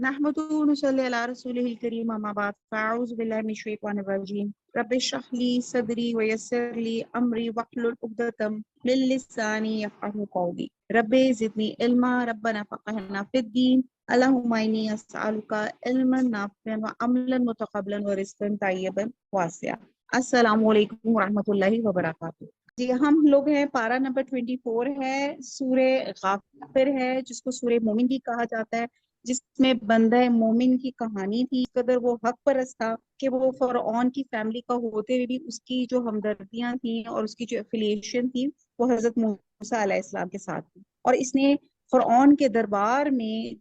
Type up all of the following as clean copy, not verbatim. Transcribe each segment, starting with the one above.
نحمده ونصلي على رسوله الكريم أما بعد فأعوذ بالله من الشيطان الرجيم رب اشرح لي صدري ويسر لي أمري واحلل عقدة من لساني يفقهوا قولي رب زدني علما ربنا فقهنا في الدين اللهم إني أسألك علما نافعا وعملا متقبلا ورزقا طيبا واسعا السلام علیکم ورحمۃ اللہ وبرکاتہ۔ جی ہم لوگ ہیں پارہ نمبر 24 ہے، سورہ غافر ہے جس کو سورہ مومن بھی کہا جاتا ہے، جس میں بندہ مومن کی کہانی تھی۔ قدر وہ حق پرست تھا کہ وہ فرعون کی فیملی کا ہوتے ہوئے بھی اس کی جو ہمدردیاں تھیں اور اس کی جو افیلیشن تھی وہ حضرت موسیٰ علیہ السلام کے ساتھ تھی، اور اس نے فرعون کے دربار میں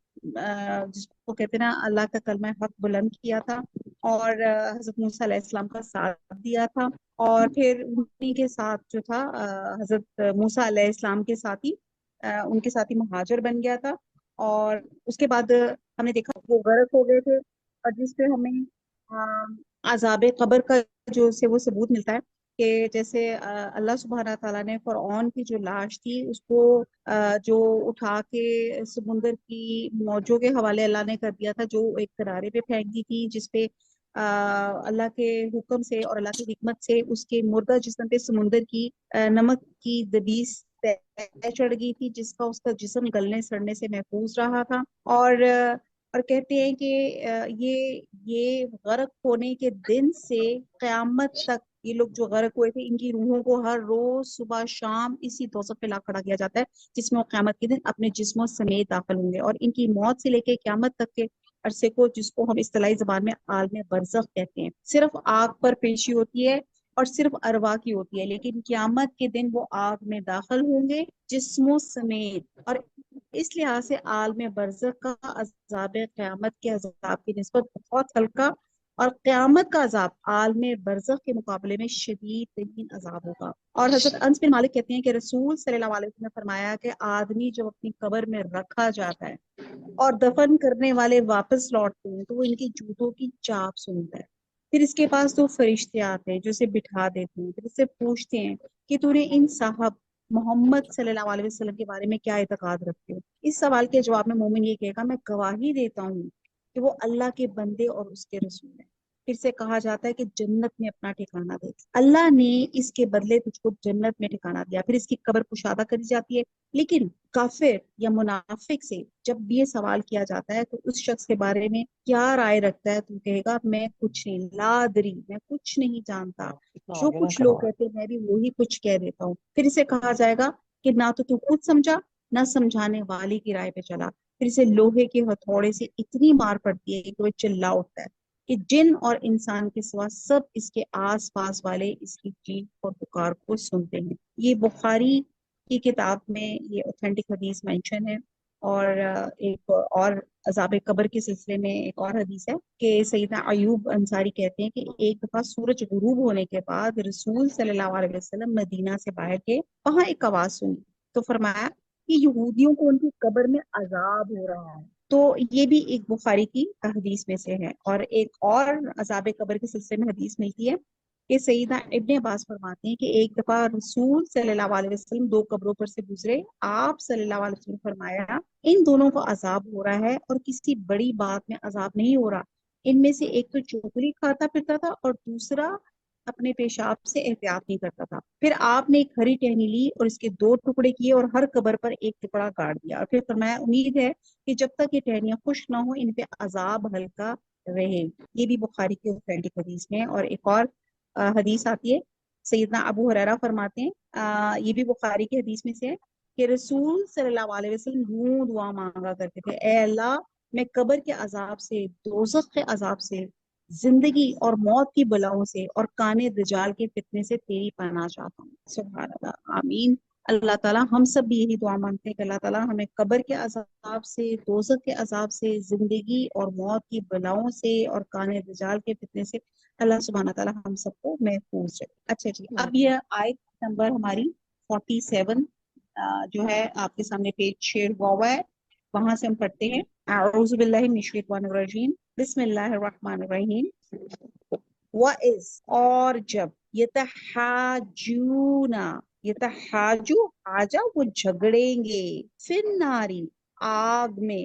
جس کو کہتے ہیں نا اللہ کا کلمہ حق بلند کیا تھا، اور حضرت موسیٰ علیہ السلام کا ساتھ دیا تھا، اور پھر انہی کے ساتھ جو تھا حضرت موسیٰ علیہ السلام کے ساتھی ان کے ساتھی مہاجر بن گیا تھا، اور اس کے بعد ہم نے دیکھا وہ غرق ہو گئے تھے، اور جس پہ ہمیں عذاب قبر کا جو سے وہ ثبوت ملتا ہے کہ جیسے اللہ سبحانہ تعالیٰ نے فرعون کی جو لاش تھی اس کو جو اٹھا کے سمندر کی موجوں کے حوالے اللہ نے کر دیا تھا، جو ایک کنارے پہ پھینک دی تھی، جس پہ اللہ کے حکم سے اور اللہ کی حکمت سے اس کے مردہ جسم پہ سمندر کی نمک کی دبیس چڑھ گئی تھی، جس کا اس کا جسم گلنے سڑنے سے محفوظ رہا تھا، اور کہتے ہیں کہ یہ غرق ہونے کے دن سے قیامت تک یہ لوگ جو غرق ہوئے تھے ان کی روحوں کو ہر روز صبح شام اسی دوزخ پہ لا کھڑا کیا جاتا ہے، جس میں وہ قیامت کے دن اپنے جسموں سمیت داخل ہوں گے، اور ان کی موت سے لے کے قیامت تک کے عرصے کو جس کو ہم اصطلاحی زبان میں عالم برزخ کہتے ہیں، صرف آگ پر پیشی ہوتی ہے اور صرف ارواح کی ہوتی ہے، لیکن قیامت کے دن وہ آگ میں داخل ہوں گے جسموں سمیت، اور اس لحاظ سے عالم برزخ کا عذاب قیامت کے عذاب کی نسبت بہت ہلکا، اور قیامت کا عذاب عالم برزخ کے مقابلے میں شدید ترین عذاب ہوگا۔ اور حضرت انس بن مالک کہتے ہیں کہ رسول صلی اللہ علیہ وسلم نے فرمایا کہ آدمی جب اپنی قبر میں رکھا جاتا ہے اور دفن کرنے والے واپس لوٹتے ہیں تو وہ ان کی جوتوں کی چاپ سنتا ہے، پھر اس کے پاس دو فرشتے آتے ہیں جو اسے بٹھا دیتے ہیں، پھر اس سے پوچھتے ہیں کہ تو نے ان صاحب محمد صلی اللہ علیہ وسلم کے بارے میں کیا اعتقاد رکھتے ہو؟ اس سوال کے جواب میں مومن یہ کہے گا میں گواہی دیتا ہوں کہ وہ اللہ کے بندے اور اس کے رسول ہیں۔ پھر سے کہا جاتا ہے کہ جنت میں اپنا ٹھکانہ دے، اللہ نے اس کے بدلے تجھ کو جنت میں ٹھکانہ دیا، پھر اس کی قبر کشادہ کری جاتی ہے۔ لیکن کافر یا منافق سے جب بھی یہ سوال کیا جاتا ہے تو اس شخص کے بارے میں کیا رائے رکھتا ہے؟ تو کہے گا میں کچھ نہیں، لا ادری، میں کچھ نہیں جانتا، جو کچھ لوگ کہتے ہیں میں بھی وہی کچھ کہہ دیتا ہوں۔ پھر اسے کہا جائے گا کہ نہ تو خود سمجھا نہ سمجھانے والی کی رائے پہ چلا، پھر اسے لوہے کے ہتھوڑے سے اتنی مار پڑتی ہے کہ وہ چلا اٹھتا ہے کہ جن اور انسان کے سوا سب اس کے آس پاس والے اس کی چیخ اور پکار کو سنتے ہیں۔ یہ بخاری کی کتاب میں یہ اوتھینٹک حدیث مینشن ہے، اور ایک اور عذاب قبر کے سلسلے میں ایک اور حدیث ہے کہ سیدنا ایوب انصاری کہتے ہیں کہ ایک دفعہ سورج غروب ہونے کے بعد رسول صلی اللہ علیہ وسلم مدینہ سے باہر کے وہاں ایک آواز سنی تو فرمایا کہ یہودیوں کو ان کی قبر میں عذاب ہو رہا ہے، تو یہ بھی ایک بخاری کی حدیث میں سے ہے۔ اور ایک اور عذاب قبر کے سلسلے میں حدیث ملتی ہے کہ سیدنا ابن عباس فرماتے ہیں کہ ایک دفعہ رسول صلی اللہ علیہ وسلم دو قبروں پر سے گزرے، آپ صلی اللہ علیہ وسلم فرمایا ان دونوں کو عذاب ہو رہا ہے اور کسی بڑی بات میں عذاب نہیں ہو رہا، ان میں سے ایک تو چوکری کھاتا پھرتا تھا اور دوسرا اپنے پیشاب سے احتیاط نہیں کرتا تھا۔ پھر آپ نے ایک ہری ٹہنی لی اور اس کے دو ٹکڑے کیے اور ہر قبر پر ایک ٹکڑا گاڑ دیا، اور پھر فرمایا امید ہے کہ جب تک یہ ٹہنیاں خشک نہ ہو ان پہ عذاب ہلکا رہے۔ یہ بھی بخاری کی اوتھینٹک حدیث میں۔ اور ایک اور حدیث آتی ہے، سیدنا ابو ہریرہ فرماتے ہیں یہ بھی بخاری کی حدیث میں سے ہے کہ رسول صلی اللہ علیہ وسلم یوں دعا مانگا کرتے تھے، اے اللہ میں قبر کے عذاب سے، دوزخ کے عذاب سے، زندگی اور موت کی بلاؤں سے اور کانے دجال کے فتنے سے تیری پناہ چاہتا ہوں۔ سبحان اللہ، آمین۔ اللہ تعالیٰ ہم سب بھی یہی دعا مانگتے ہیں کہ اللہ تعالیٰ ہمیں قبر کے عذاب سے، دوزخ کے عذاب سے، زندگی اور موت کی بلاؤں سے اور کانے دجال کے فتنے سے اللہ سبحانہ تعالیٰ ہم سب کو محفوظ رکھے۔ اچھا جی، اب یہ آیت نمبر ہماری 47 جو ہے آپ کے سامنے پیج شیئر ہوا ہے، وہاں سے ہم پڑھتے ہیں اعوذ باللہ من الشیطان الرجیم بسم اللہ الرحمن الرحیم۔ وَإِذْ اور جب یتحاجون، یتحاجو حاجہ وہ جھگڑیں گے، فی الناری آگ میں،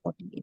48,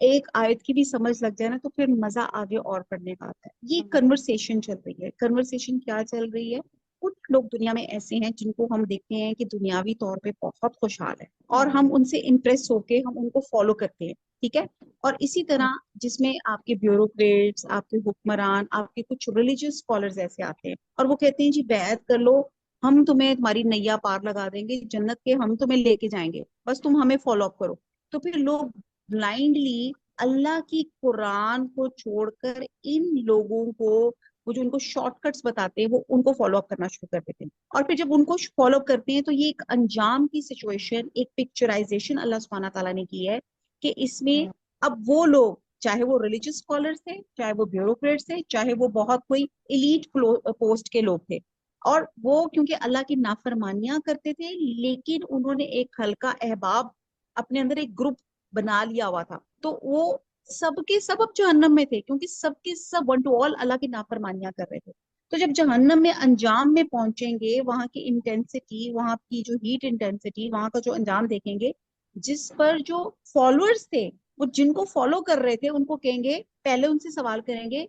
ایک آیت کی بھی سمجھ لگ جائے نا تو پھر مزہ آگے اور پڑھنے کا آتا ہے. یہ کنورسیشن چل رہی ہے. کنورسیشن کیا چل رہی ہے؟ کچھ لوگ دنیا میں ایسے ہیں جن کو ہم دیکھتے ہیں کہ دنیاوی طور پہ بہت خوشحال ہے اور ہم ان سے امپریس ہو کے ہم ان کو فالو کرتے ہیں. ٹھیک ہے. اور اسی طرح جس میں آپ کے بیوروکریٹس، آپ کے حکمران، آپ کے کچھ ریلیجیس اسکالرز ایسے آتے ہیں اور وہ کہتے ہیں جی بیعت کر لو، ہم تمہیں تمہاری نیا پار لگا دیں گے جنت کے، ہم تمہیں لے کے جائیں گے، بس تم ہمیں فالو اپ کرو. تو پھر لوگ بلائنڈلی اللہ کی قرآن کو چھوڑ کر ان لوگوں کو، وہ جو ان کو شارٹ کٹس بتاتے ہیں، وہ ان کو فالو اپ کرنا شروع کر دیتے ہیں. اور پھر جب ان کو فالو اپ کرتے ہیں تو یہ ایک انجام کی سچویشن، ایک پکچرائزیشن اللہ سبحانہ تعالیٰ نے کی ہے کہ اس میں اب وہ لوگ، چاہے وہ ریلیجیس اسکالرس تھے، چاہے وہ بیوروکریٹس تھے، چاہے وہ بہت کوئی ایلیٹ پوسٹ کے لوگ تھے، اور وہ کیونکہ اللہ کی نافرمانیاں کرتے تھے لیکن انہوں نے ایک حلقہ احباب اپنے اندر، ایک گروپ بنا لیا ہوا تھا، تو وہ سب کے سب اب جہنم میں تھے کیونکہ سب کے سب ون ٹو آل اللہ کی نافرمانیاں کر رہے تھے. تو جب جہنم میں انجام میں پہنچیں گے، وہاں کی انٹینسٹی، وہاں کی جو ہیٹ انٹینسٹی، وہاں کا جو انجام دیکھیں گے، جس پر جو فالوورز تھے، وہ جن کو فالو کر رہے تھے، ان کو کہیں گے، پہلے ان سے سوال کریں گے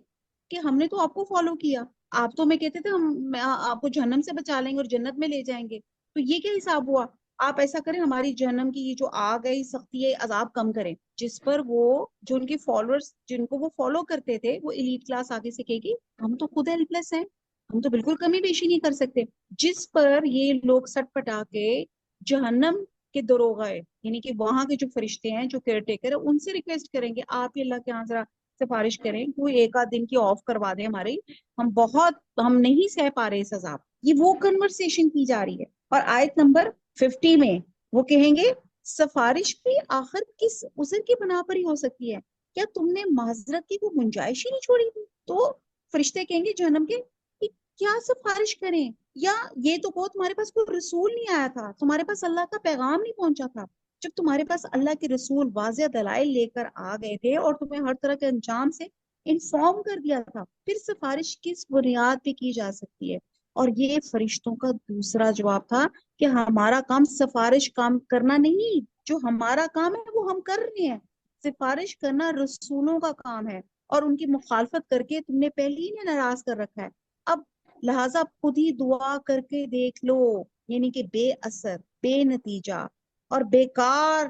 کہ ہم نے تو آپ کو فالو کیا، آپ تو ہمیں کہتے تھے ہم آپ کو جہنم سے بچا لیں گے اور جنت میں لے جائیں گے، تو یہ کیا حساب ہوا؟ آپ ایسا کریں، ہماری جہنم کی یہ جو آگ ہے، سختی ہے، عذاب کم کریں. جس پر وہ جو ان کے فالوورز، جن کو وہ فالو کرتے تھے، وہ ایلیٹ کلاس آگے سے کہے گی ہم تو خود ہیلپ لیس ہیں، ہم تو بالکل کمی بیشی نہیں کر سکتے. جس پر یہ لوگ سٹ پٹا کے جہنم کے دروغے، یعنی کہ وہاں کے جو فرشتے ہیں، جو کیئر ٹیکر ہے، ان سے ریکویسٹ کریں گے آپ ہی اللہ کے یہاں ذرا سفارش کریں، کوئی ایک آدھ دن کی آف کروا دیں ہماری، ہم نہیں سہ پا رہے اس عذاب. یہ وہ کنورسیشن کی جا رہی ہے. اور آیت نمبر 50 میں وہ کہیں گے سفارش بھی آخر کس عذر کی بنا پر ہی ہو سکتی ہے، کیا تم نے معذرت کی کوئی گنجائش ہی نہیں چھوڑی تھی؟ تو فرشتے کہیں گے جہنم کے کہ کیا سفارش کریں، یا یہ تو کہو تمہارے پاس کوئی رسول نہیں آیا تھا، تمہارے پاس اللہ کا پیغام نہیں پہنچا تھا. جب تمہارے پاس اللہ کے رسول واضح دلائل لے کر آ گئے تھے اور تمہیں ہر طرح کے انجام سے انفارم کر دیا تھا، پھر سفارش کس بنیاد پہ کی جا سکتی ہے؟ اور یہ فرشتوں کا دوسرا جواب تھا کہ ہمارا کام سفارش کام کرنا نہیں، جو ہمارا کام ہے وہ ہم کر رہے ہیں، سفارش کرنا رسولوں کا کام ہے، اور ان کی مخالفت کر کے تم نے پہلے ہی ناراض کر رکھا ہے. اب لہٰذا خود ہی دعا کر کے دیکھ لو، یعنی کہ بے اثر، بے نتیجہ اور بیکار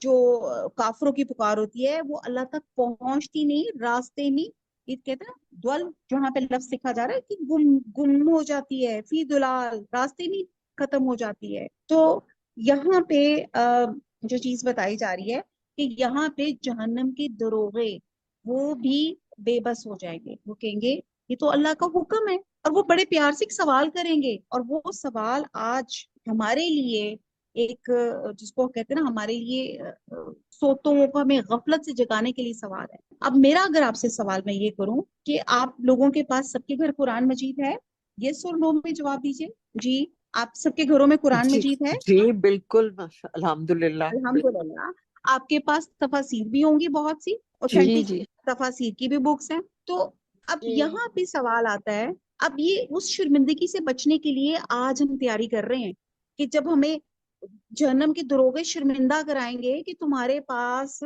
جو کافروں کی پکار ہوتی ہے وہ اللہ تک پہنچتی نہیں، راستے نہیں، یہ کہتے ہیں دول، جہاں پہ لفظ لکھا جا رہا ہے کہ گم ہو جاتی ہے، فی دلال، راستے نہیں، ختم ہو جاتی ہے. تو یہاں پہ جو چیز بتائی جا رہی ہے کہ یہاں پہ جہنم کے دروغے وہ بھی بے بس ہو جائیں گے، وہ کہیں گے یہ تو اللہ کا حکم ہے، اور وہ بڑے پیار سے ایک سوال کریں گے، اور وہ سوال آج ہمارے لیے ایک جس کو کہتے ہیں نا، ہمارے لیے سوتوں کو ہمیں غفلت سے جگانے کے لیے سوال ہے. اب میرا اگر آپ سے سوال میں یہ کروں کہ آپ لوگوں کے پاس سب کے گھر قرآن مجید ہے، یس اور نو میں جواب دیجیے. جی، آپ سب کے گھروں میں قرآن جی مجید ہے؟ جی بالکل، الحمدللہ بالکل. الحمدللہ. آپ کے پاس تفاسیر بھی ہوں گی بہت سی، جی اوتھینٹک جی تفاسیر کی بھی بکس ہیں. تو اب جی یہاں پہ سوال آتا ہے، اب یہ اس شرمندگی سے بچنے کے لیے آج ہم تیاری کر رہے ہیں کہ جب ہمیں جہنم کے دروغے شرمندہ کرائیں گے کہ تمہارے پاس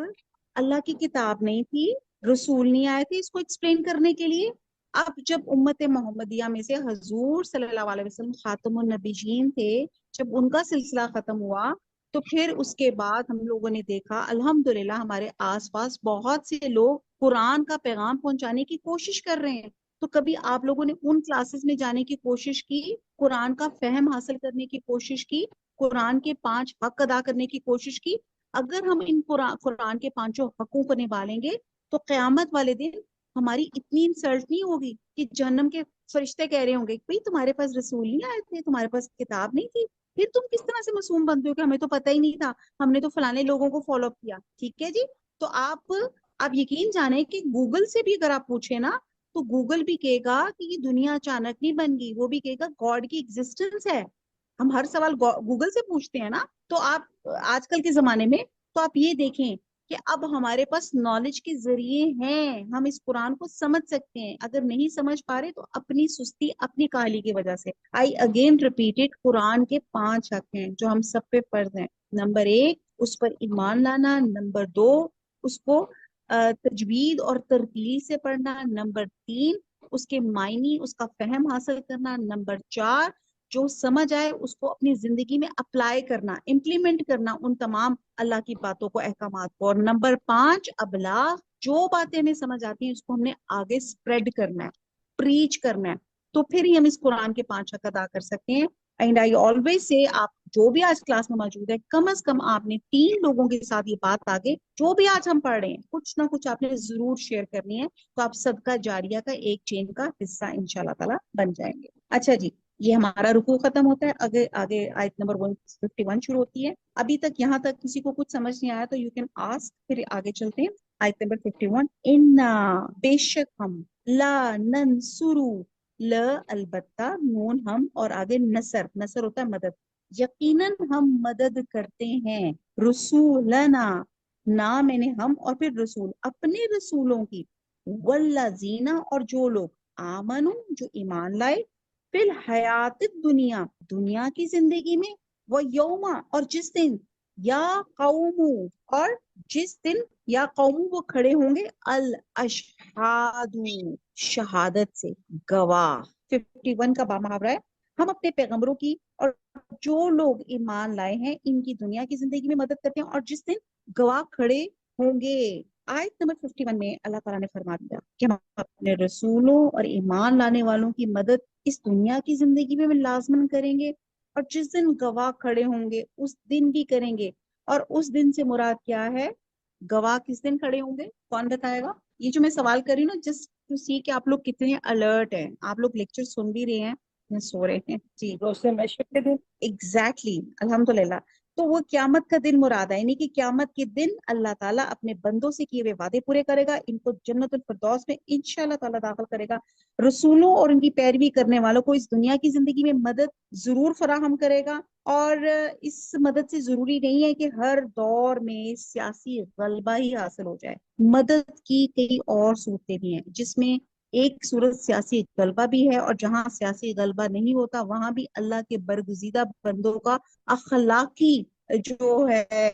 اللہ کی کتاب نہیں تھی، رسول نہیں آئے تھے اس کو ایکسپلین کرنے کے لیے. اب جب امت محمدیہ میں سے حضور صلی اللہ علیہ وسلم خاتم النبیین تھے، جب ان کا سلسلہ ختم ہوا تو پھر اس کے بعد ہم لوگوں نے دیکھا الحمدللہ ہمارے آس پاس بہت سے لوگ قرآن کا پیغام پہنچانے کی کوشش کر رہے ہیں. تو کبھی آپ لوگوں نے ان کلاسز میں جانے کی کوشش کی، قرآن کا فہم حاصل کرنے کی کوشش کی، قرآن کے 5 حق ادا کرنے کی کوشش کی؟ اگر ہم ان قرآن کے 5 حقوں کو نبھا لیں گے تو قیامت والے دن ہماری اتنی انسلٹ نہیں ہوگی کہ جہنم کے فرشتے کہہ رہے ہوں گے بھئی تمہارے پاس رسول نہیں آئے تھے، تمہارے پاس کتاب نہیں تھی، پھر تم کس طرح سے معصوم بنتے ہو کہ ہمیں تو پتہ ہی نہیں تھا، ہم نے تو فلانے لوگوں کو فالو کیا. ٹھیک ہے جی. تو آپ یقین جانیں کہ گوگل سے بھی اگر آپ پوچھیں نا تو گوگل بھی کہے گا کہ یہ دنیا اچانک نہیں بن گئی، وہ بھی کہے گا گاڈ کی ایگزسٹنس ہے. ہم ہر سوال گوگل سے پوچھتے ہیں نا. تو آپ آج کل کے زمانے میں تو آپ یہ دیکھیں کہ اب ہمارے پاس نالج کے ذریعے ہیں، ہم اس قرآن کو سمجھ سکتے ہیں. اگر نہیں سمجھ پا رہے تو اپنی سستی، اپنی کاہلی کی وجہ سے. آئی اگین ریپیٹڈ، قرآن کے 5 حق ہیں جو ہم سب پہ فرض ہیں. نمبر 1 اس پر ایمان لانا، نمبر 2 اس کو تجوید اور ترتیل سے پڑھنا، نمبر 3 اس کے معنی اس کا فہم حاصل کرنا، نمبر 4 جو سمجھ آئے اس کو اپنی زندگی میں اپلائی کرنا، امپلیمنٹ کرنا ان تمام اللہ کی باتوں کو، احکامات کو، اور نمبر 5 ابلاغ، جو باتیں ہمیں سمجھ آتی ہیں اس کو ہم نے آگے سپریڈ کرنا ہے، پریچ کرنا ہے، تو پھر ہی ہم اس قرآن کے 5 حق ادا کر سکتے ہیں۔ اینڈ آئی آلویز سے آپ جو بھی آج کلاس میں موجود ہے کم از کم آپ نے 3 لوگوں کے ساتھ یہ بات آگے جو بھی آج ہم پڑھ رہے ہیں کچھ نہ کچھ آپ نے ضرور شیئر کرنی ہے، تو آپ صدقہ جاریہ کا ایک چین کا حصہ انشاءاللہ تعالی بن جائیں گے۔ اچھا جی، یہ ہمارا رکوع ختم ہوتا ہے، آگے آیت نمبر 151 شروع ہوتی ہے۔ ابھی تک یہاں تک کسی کو کچھ سمجھ نہیں آیا تو یو کین آسک، پھر آگے چلتے ہیں۔ آیت نمبر 51، انا بے شک ہم، لا ننصرو، ل البتہ، نون ہم، اور آگے نصر، نصر ہوتا ہے مدد، یقیناً ہم مدد کرتے ہیں، رسولنا، نام یعنی ہم، اور پھر رسول، اپنے رسولوں کی، والذین، اور جو لوگ، آمنو، جو ایمان لائے، فی الحیات دنیا، دنیا کی زندگی میں، وہ یوما، اور جس دن، یا قوم، اور جس دن، یا قوم، وہ کھڑے ہوں گے، الاشہاد، شہادت سے، گواہ۔ 51 کا با محاورہ ہے، ہم اپنے پیغمبروں کی اور جو لوگ ایمان لائے ہیں ان کی دنیا کی زندگی میں مدد کرتے ہیں، اور جس دن گواہ کھڑے ہوں گے۔ آیت نمبر 51 میں اللہ تعالیٰ نے فرما دیا کہ ہم اپنے رسولوں اور ایمان لانے والوں کی مدد اس دنیا کی زندگی میں لازمن کریں گے، اور جس دن گواہ کھڑے ہوں گے اس دن بھی کریں گے۔ اور اس دن سے مراد کیا ہے؟ گواہ کس دن کھڑے ہوں گے؟ کون بتائے گا؟ یہ جو میں سوال کر رہی ہوں نا، جس ٹو سی کہ آپ لوگ کتنے الرٹ ہیں، آپ لوگ لیکچر سن بھی رہے ہیں، سو رہے ہیں جی، روز میشر کے دن، ایگزیکٹلی، الحمدللہ۔ تو وہ قیامت کا دن مراد ہے، یعنی کہ قیامت کے دن اللہ تعالیٰ اپنے بندوں سے کیے ہوئے وعدے پورے کرے گا، ان کو جنت الفردوس میں انشاءاللہ تعالیٰ داخل کرے گا، رسولوں اور ان کی پیروی کرنے والوں کو اس دنیا کی زندگی میں مدد ضرور فراہم کرے گا۔ اور اس مدد سے ضروری نہیں ہے کہ ہر دور میں سیاسی غلبہ ہی حاصل ہو جائے، مدد کی کئی اور صورتیں بھی ہیں جس میں ایک صورت سیاسی غلبہ بھی ہے، اور جہاں سیاسی غلبہ نہیں ہوتا وہاں بھی اللہ کے برگزیدہ بندوں کا اخلاقی جو ہے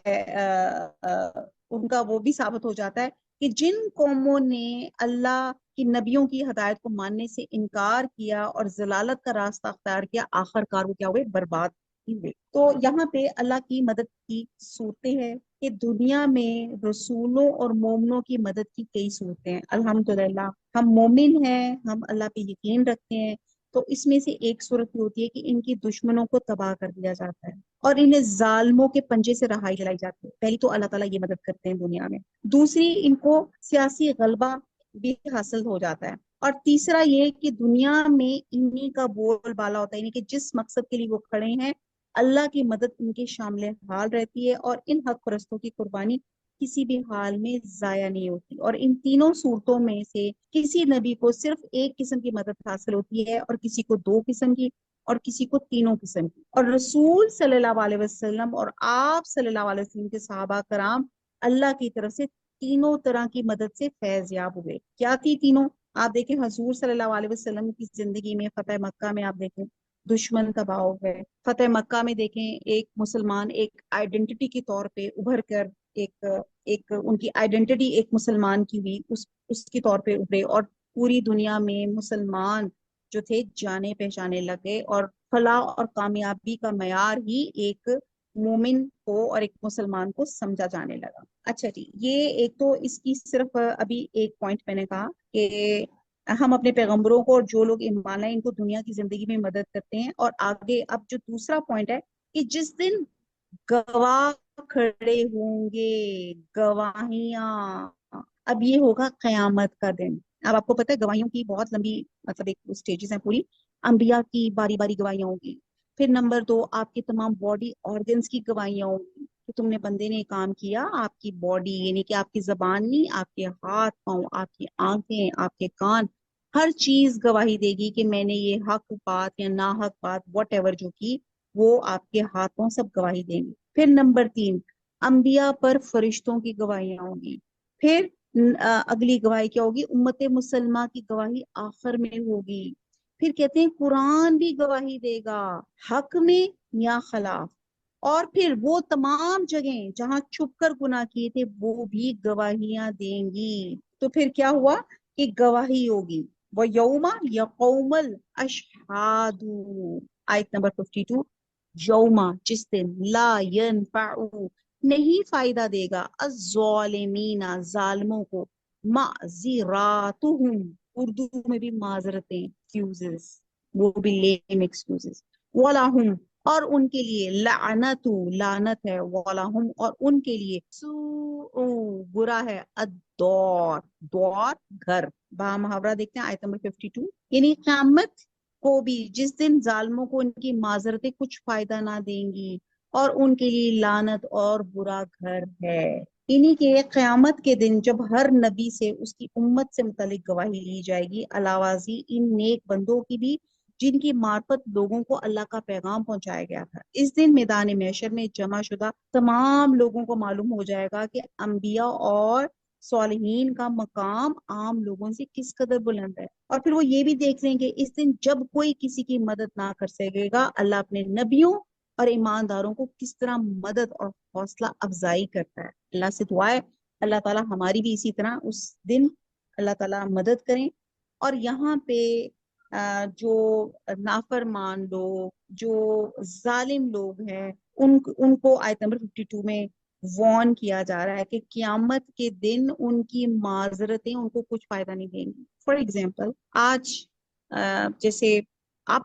ان کا وہ بھی ثابت ہو جاتا ہے کہ جن قوموں نے اللہ کی نبیوں کی ہدایت کو ماننے سے انکار کیا اور ضلالت کا راستہ اختیار کیا، آخر کار وہ کیا ہوئے؟ برباد ہی ہوئے۔ تو یہاں پہ اللہ کی مدد کی صورتیں ہیں کہ دنیا میں رسولوں اور مومنوں کی مدد کی کئی صورتیں ہیں۔ الحمدللہ ہم مومن ہیں، ہم اللہ پہ یقین رکھتے ہیں، تو اس میں سے ایک صورت یہ ہوتی ہے کہ ان کی دشمنوں کو تباہ کر دیا جاتا ہے اور انہیں ظالموں کے پنجے سے رہائی دلائی جاتی ہے۔ پہلی تو اللہ تعالیٰ یہ مدد کرتے ہیں دنیا میں، دوسری ان کو سیاسی غلبہ بھی حاصل ہو جاتا ہے، اور تیسرا یہ کہ دنیا میں انہی کا بول بالا ہوتا ہے، یعنی کہ جس مقصد کے لیے وہ کھڑے ہیں اللہ کی مدد ان کے شامل حال رہتی ہے، اور ان حق پرستوں کی قربانی کسی بھی حال میں ضائع نہیں ہوتی۔ اور ان تینوں صورتوں میں سے کسی نبی کو صرف ایک قسم کی مدد حاصل ہوتی ہے، اور کسی کو 2 قسم کی، اور کسی کو 3 قسم کی۔ اور رسول صلی اللہ علیہ وسلم اور آپ صلی اللہ علیہ وسلم کے صحابہ کرام اللہ کی طرف سے تینوں طرح کی مدد سے فیض یاب ہوئے۔ کیا تھی تینوں؟ آپ دیکھیں حضور صلی اللہ علیہ وسلم کی زندگی میں فتح مکہ میں آپ دیکھیں دشمن تباہ ہو گئے، فتح مکہ میں دیکھیں ایک مسلمان ایک آئیڈینٹی کے طور پہ ابھر کر ایک ان کی آئیڈینٹی ایک مسلمان کی ہوئی، اس کے طور پہ ابھرے، اور پوری دنیا میں مسلمان جو تھے جانے پہچانے لگے، اور فلاح اور کامیابی کا معیار ہی ایک مومن کو اور ایک مسلمان کو سمجھا جانے لگا۔ اچھا جی، یہ ایک تو اس کی صرف ابھی ایک پوائنٹ میں نے کہا کہ ہم اپنے پیغمبروں کو اور جو لوگ ایمان لائے ان کو دنیا کی زندگی میں مدد کرتے ہیں، اور آگے اب جو دوسرا پوائنٹ ہے کہ جس دن گواہ کھڑے ہوں گے، گواہیاں، اب یہ ہوگا قیامت کا دن۔ اب آپ کو پتہ ہے گواہیوں کی بہت لمبی مطلب ایک سٹیجز ہیں پوری، انبیاء کی باری باری گواہیاں ہوں گی، پھر نمبر 2 آپ کے تمام باڈی آرگنز کی گواہیاں ہوں گی کہ تم نے بندے نے کام کیا، آپ کی باڈی یعنی کہ آپ کی زبان نہیں، آپ کے ہاتھ پاؤں، آپ کی آنکھیں، آپ کے کان، ہر چیز گواہی دے گی کہ میں نے یہ حق بات یا ناحق بات واٹ ایور جو کی، وہ آپ کے ہاتھوں سب گواہی دیں گے۔ پھر نمبر 3 انبیاء پر فرشتوں کی گواہیاں ہوں گی۔ پھر اگلی گواہی کیا ہوگی؟ امت مسلمہ کی گواہی آخر میں ہوگی۔ پھر کہتے ہیں قرآن بھی گواہی دے گا، حق میں یا خلاف۔ اور پھر وہ تمام جگہیں جہاں چھپ کر گناہ کیے تھے وہ بھی گواہیاں دیں گی. تو پھر کیا ہوا کہ گواہی ہوگی. وَيَوْمَ يَقُومُ الْأَشْهَادُ آیت نمبر 52. یوما جس دن لا ينفع نہیں فائدہ دے گا الظالمین ظالموں کو معذراتہم اردو میں بھی معذرتیں ایکسکیوزز وہ بھی لیم ایکسکیوزز وَلَهُمْ اور ان کے لیے لعنت لعنت ہے وَلَهُمْ اور ان کے لیے سوء برا ہے الدار دور گھر. با محاورہ دیکھتے ہیں آیت نمبر 52. یعنی قیامت کو بھی جس دن ظالموں کو ان کی معذرتیں کچھ فائدہ نہ دیں گی اور ان کے لیے لعنت اور برا گھر ہے. انہی کے قیامت کے دن جب ہر نبی سے اس کی امت سے متعلق گواہی لی جائے گی علاوہ ازیں ان نیک بندوں کی بھی جن کی معرفت لوگوں کو اللہ کا پیغام پہنچایا گیا تھا. اس دن میدان محشر میں جمع شدہ تمام لوگوں کو معلوم ہو جائے گا کہ انبیاء اور صالحین کا مقام عام لوگوں سے کس قدر بلند ہے. اور پھر وہ یہ بھی دیکھ لیں گے اس دن جب کوئی کسی کی مدد نہ کر سکے گا اللہ اپنے نبیوں اور ایمانداروں کو کس طرح مدد اور حوصلہ افزائی کرتا ہے. اللہ سے دعا ہے اللہ تعالیٰ ہماری بھی اسی طرح اس دن اللہ تعالیٰ مدد کریں. اور یہاں پہ جو نافرمان لوگ جو ظالم لوگ ہیں ان کو آیت نمبر 52 میں وارن کیا جا رہا ہے کہ قیامت کے دن ان کی معذرتیں ان کو کچھ فائدہ نہیں دیں گی. فار ایگزامپل آج جیسے آپ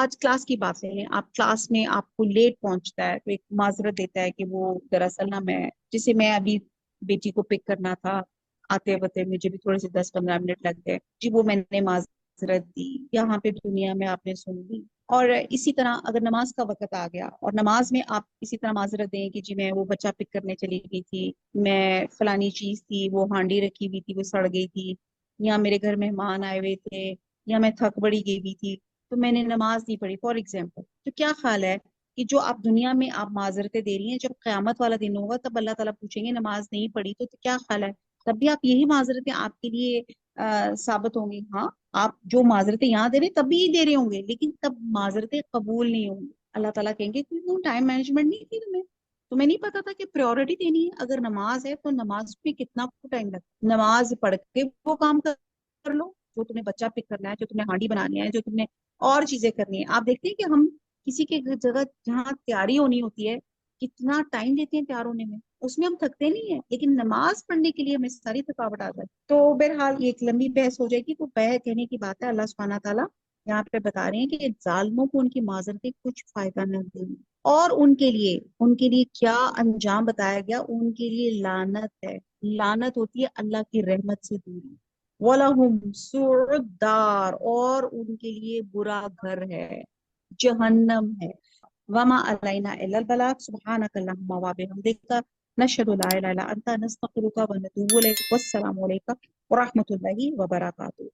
آج کلاس کی بات لیں آپ کلاس میں آپ کو لیٹ پہنچتا ہے تو ایک معذرت دیتا ہے کہ وہ دراصل نہ میں جسے میں ابھی بیٹی کو پک کرنا تھا آتے وقت مجھے بھی تھوڑے سے 10-15 منٹ لگ گئے جی وہ میں نے معذرت دی. یہاں پہ دنیا میں آپ نے سن لی. اور اسی طرح اگر نماز کا وقت آ گیا اور نماز میں آپ اسی طرح معذرت دیں کہ جی میں وہ بچہ پک کرنے چلی گئی تھی میں فلانی چیز تھی وہ ہانڈی رکھی ہوئی تھی وہ سڑ گئی تھی یا میرے گھر مہمان آئے ہوئے تھے یا میں تھک بڑی گئی ہوئی تھی تو میں نے نماز نہیں پڑھی فار ایگزامپل. تو کیا خیال ہے کہ جو آپ دنیا میں آپ معذرتیں دے رہی ہیں جب قیامت والا دن ہوگا تب اللہ تعالیٰ پوچھیں گے نماز نہیں پڑھی تو کیا خیال ہے تب بھی آپ یہی معذرتیں آپ کے لیے ثابت ہوں گی. ہاں آپ جو معذرتیں یہاں دے رہے تب بھی دے رہے ہوں گے لیکن تب معذرتیں قبول نہیں ہوں گی. اللہ تعالیٰ کہیں گے کہ ٹائم مینجمنٹ نہیں تھی تمہیں نہیں پتا تھا کہ پریورٹی دینی ہے. اگر نماز ہے تو نماز میں کتنا ٹائم لگتا ہے نماز پڑھ کے وہ کام کر لو جو تمہیں بچہ پک کرنا ہے جو تمہیں ہانڈی بنانی ہے جو تمہیں اور چیزیں کرنی ہیں. آپ دیکھتے ہیں کہ ہم کسی کے جگہ جہاں تیاری ہونی ہوتی ہے کتنا ٹائم لیتے ہیں تیار ہونے میں اس میں ہم تھکتے نہیں ہیں لیکن نماز پڑھنے کے لیے ہمیں ساری تھکاوٹ آ جائے. تو بہرحال یہ ایک لمبی بحث ہو جائے گی. تو کہنے کی بات ہے اللہ سبحانہ تعالیٰ یہاں پہ بتا رہے ہیں کہ ظالموں کو ان کی معذرتیں کچھ فائدہ نہ دیں گی اور ان کے لیے کیا انجام بتایا گیا. ان کے لیے لعنت ہے. لعنت ہوتی ہے اللہ کی رحمت سے دوری. وَلَهُمْ سُوءُ الدَّارِ اور ان کے لیے برا گھر ہے جہنم ہے. وَمَا عَلَيْنَا إِلَّا الْبَلَاغُ سُبْحَانَكَ اللَّهُمَّ وَبِحَمْدِكَ نَشْهَدُ لَا إِلَهَ إِلَّا أَنْتَ نَسْتَغْفِرُكَ وَنَتُوبُ إِلَيْكَ وَالسَّلَامُ عَلَيْكُمْ وَرَحْمَةُ اللَّهِ وَبَرَكَاتُهُ.